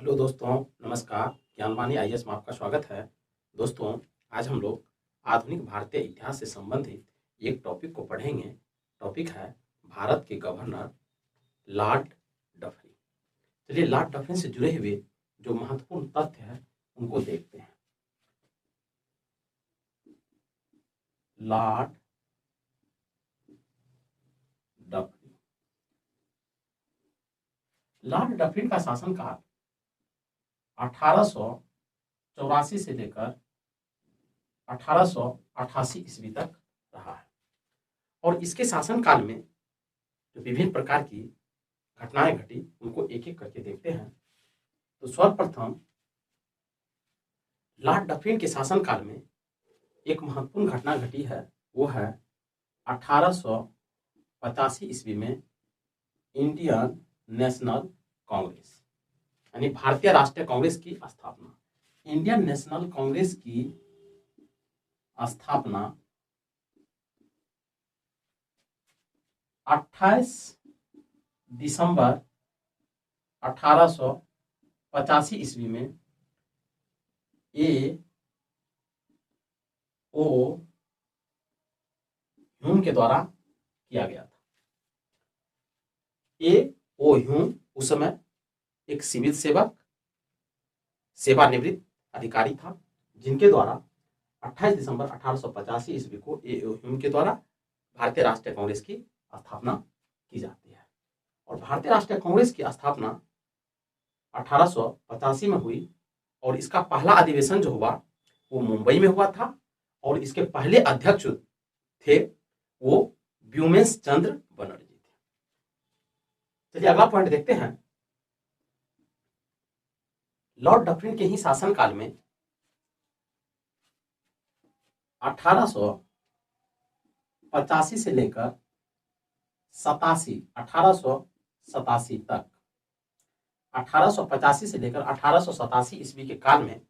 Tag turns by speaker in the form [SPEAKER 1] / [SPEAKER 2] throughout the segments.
[SPEAKER 1] Hello दोस्तों, नमस्कार। Gyanvani IAS में आपका स्वागत है। दोस्तों, आज हम लोग आधुनिक भारतीय इतिहास से संबंधित एक टॉपिक को पढ़ेंगे। टॉपिक है भारत के गवर्नर लॉर्ड डफरिन। चलिए, लॉर्ड डफरिन से जुड़े हुए जो महत्वपूर्ण तथ्य हैं उनको देखते हैं। लॉर्ड डफरिन लॉर्ड डफरिन का शासनकाल 1884 से लेकर 1888 ईस्वी तक रहा है। और इसके शासनकाल में जो विभिन्न प्रकार की घटनाएं घटी उनको एक एक करके देखते हैं। तो सर्वप्रथम लॉर्ड डफरिन के शासनकाल में एक महत्वपूर्ण घटना घटी है, वो है 1885 ईस्वी में इंडियन नेशनल कांग्रेस यानी भारतीय राष्ट्रीय कांग्रेस की स्थापना। इंडियन नेशनल कांग्रेस की स्थापना 28 दिसंबर 1885 ईस्वी में ए ओ ह्यूम के द्वारा किया गया था। ए ओ ह्यूम उस समय एक सिविल सेवक, सेवानिवृत्त अधिकारी था, जिनके द्वारा 28 दिसंबर 1885 ईस्वी को ए ओ ह्यूम के द्वारा भारतीय राष्ट्रीय कांग्रेस की स्थापना की जाती है। और भारतीय राष्ट्रीय कांग्रेस की स्थापना 1885 में हुई और इसका पहला अधिवेशन जो हुआ वो मुंबई में हुआ था। और इसके पहले अध्यक्ष थे वो व्योमेश चंद्र बनर्जी थे। चलिए अगला पॉइंट देखते हैं। लॉर्ड डफरिन के ही शासनकाल में 1885 से लेकर 1887 तक 1885 से लेकर 1887 ईस्वी के काल में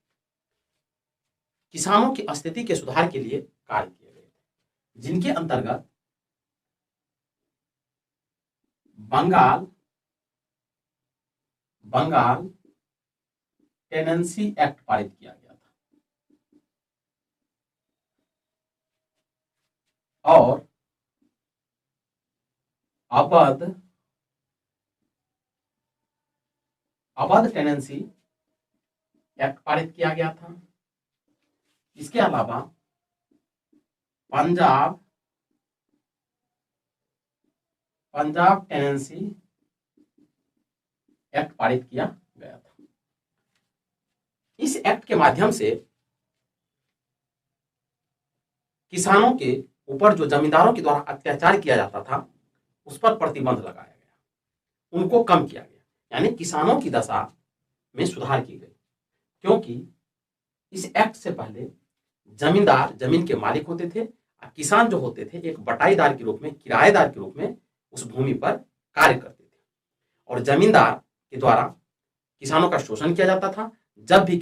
[SPEAKER 1] किसानों की स्थिति के सुधार के लिए कार्य किए गए थे, जिनके अंतर्गत बंगाल टेनेंसी एक्ट पारित किया गया था और अवध टेनेंसी एक्ट पारित किया गया था। इसके अलावा पंजाब टेनेंसी एक्ट पारित किया गया था। इस एक्ट के माध्यम से किसानों के ऊपर जो जमींदारों के द्वारा अत्याचार किया जाता था उस पर प्रतिबंध लगाया गया, उनको कम किया गया, यानी किसानों की दशा में सुधार की गई। क्योंकि इस एक्ट से पहले जमींदार जमीन के मालिक होते थे, किसान जो होते थे एक बटाईदार के रूप में, किराएदार के रूप में उस भूमि पर कार्य करते थे और जमींदार के द्वारा किसानों का शोषण किया जाता था। जब भी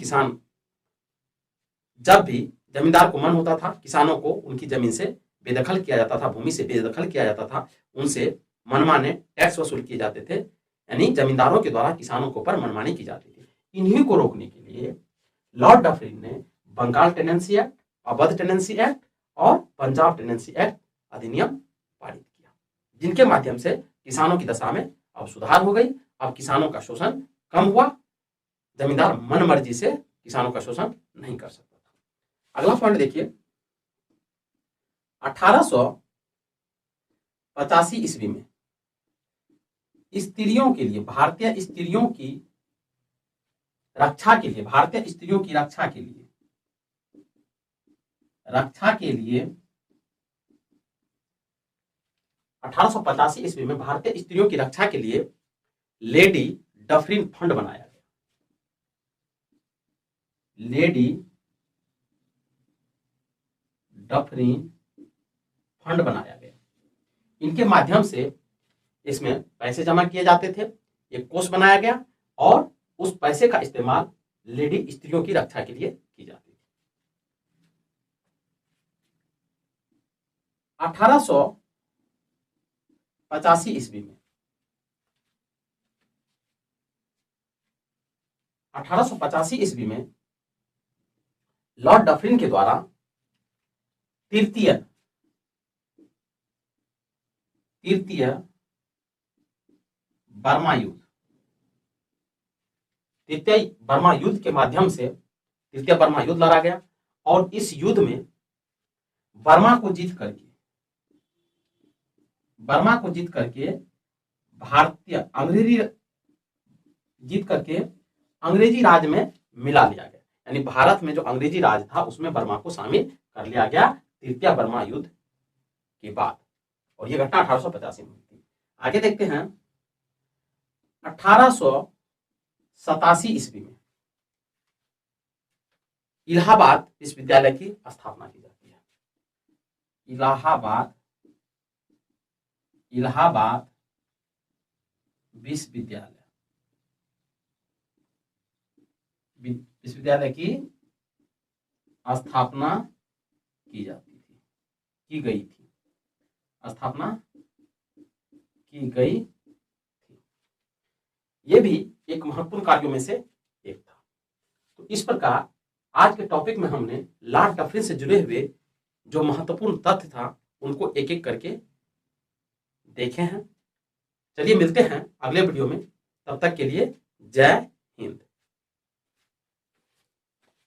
[SPEAKER 1] जमींदार को मन होता था, किसानों को उनकी जमीन से बेदखल किया जाता था, भूमि से बेदखल किया जाता था, उनसे मनमाने टैक्स वसूल किए जाते थे, यानी जमींदारों के द्वारा किसानों के ऊपर मनमानी की जाती थी। इन्हीं को रोकने के लिए लॉर्ड डफरिन ने Bengal tenancy act, Awadh tenancy act और पंजाब टेनेंसी एक्ट अधिनियम पारित किया, जिनके माध्यम से किसानों की दशा में अब सुधार हो गई। अब किसानों का शोषण कम हुआ, जमींदार मन मर्जी से किसानों का शोषण नहीं कर सकता था। अगला पॉइंट देखिए। 1885 ईस्वी में स्त्रियों के लिए, भारतीय स्त्रियों की रक्षा के लिए 1885 ईस्वी में भारतीय स्त्रियों की रक्षा के लिए लेडी डफरिन फंड बनाया गया। लेडी डफरिन फंड बनाया गया। इनके माध्यम से इसमें पैसे जमा किए जाते थे, एक कोष बनाया गया और उस पैसे का इस्तेमाल लेडी स्त्रियों की रक्षा के लिए की जाती थी। 1885 ईस्वी में 1885 ईस्वी में लॉर्ड डफरिन के द्वारा तृतीय बर्मा युद्ध, तृतीय बर्मा युद्ध के माध्यम से तृतीय बर्मा युद्ध लड़ा गया और इस युद्ध में बर्मा को जीत करके भारतीय अंग्रेजी राज में मिला लिया गया। यानी भारत में जो अंग्रेजी राज था उसमें बर्मा को शामिल कर लिया गया तृतीय बर्मा युद्ध के बाद, और यह घटना 1885 में हुई थी। आगे देखते हैं 1887 ईस्वी में इलाहाबाद विश्वविद्यालय की स्थापना की जाती है। इलाहाबाद विश्वविद्यालय की स्थापना की गई थी। यह भी एक महत्वपूर्ण कार्यों में से एक था। तो इस प्रकार आज के टॉपिक में हमने लॉर्ड डफरिन से जुड़े हुए जो महत्वपूर्ण तथ्य था उनको एक एक करके देखे हैं। चलिए मिलते हैं अगले वीडियो में, तब तक के लिए जय हिंद।